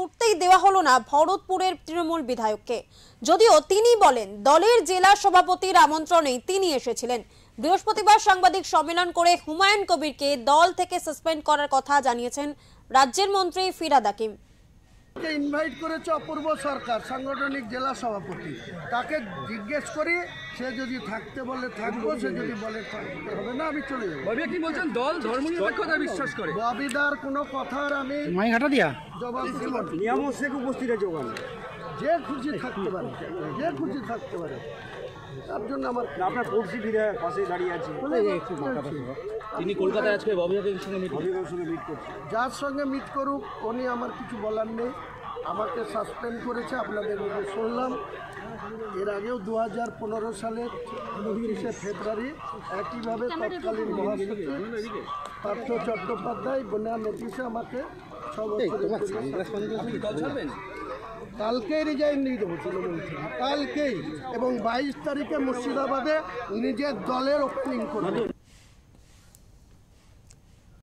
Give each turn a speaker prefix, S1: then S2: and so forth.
S1: উঠতেই দেওয়া হলো না ভরতপুরের তৃণমূল বিধায়ককে। যদিও তিনি বলেন দলের জেলা সভাপতির আমন্ত্রণেই তিনি এসেছিলেন। বৃহস্পতিবার সাংবাদিক সম্মেলন করে হুমায়ুন কবিরকে দল থেকে সাসপেন্ড করার কথা জানিয়েছেন রাজ্যের মন্ত্রী ফিরহাদ হাকিম।
S2: ইনভাইট করেছে অপূর্ব সরকার, সাংগঠনিক জেলা সভাপতি। তাকে জিজ্ঞেস করি, সে যদি থাকতে বলে থাকবো, সে যদি বলে থাকতে হবে না, আমি চলে যাবো।
S3: ববি কি বলছেন দল ধর্মনিরপেক্ষতা বিশ্বাস করে?
S2: ববিদার কোনো কথার আমি জবাব দিব না।
S4: নিয়ামক শেখ উপস্থিত আছে ওখানে,
S2: যে খুশি থাকতে পারে, যে খুশি থাকতে পারে, তার জন্য আমার
S4: আপনার পড়শি ফিরে পাশে দাঁড়িয়ে আছে।
S3: তিনি কলকাতায় আজকে ববি হাকিমের সঙ্গে
S4: মিট করছে।
S2: যার সঙ্গে মিট করুক, উনি আমার কিছু বলার নেই। আমাকে সাসপেন্ড করেছে, আপনাদের মধ্যে শুনলাম। এর আগেও 2015 সালের 29শে ফেব্রুয়ারি একইভাবে তৎকালীন মহাসচিব পার্থ চট্টোপাধ্যায় বন্যা নোটিশে আমাকে 6 বছর কালকেই রিজাইন দিয়ে দেবো তৃণমূল থেকে, কালকেই। এবং 22 তারিখে মুর্শিদাবাদে নিজের দলের ওপেনিং করবো।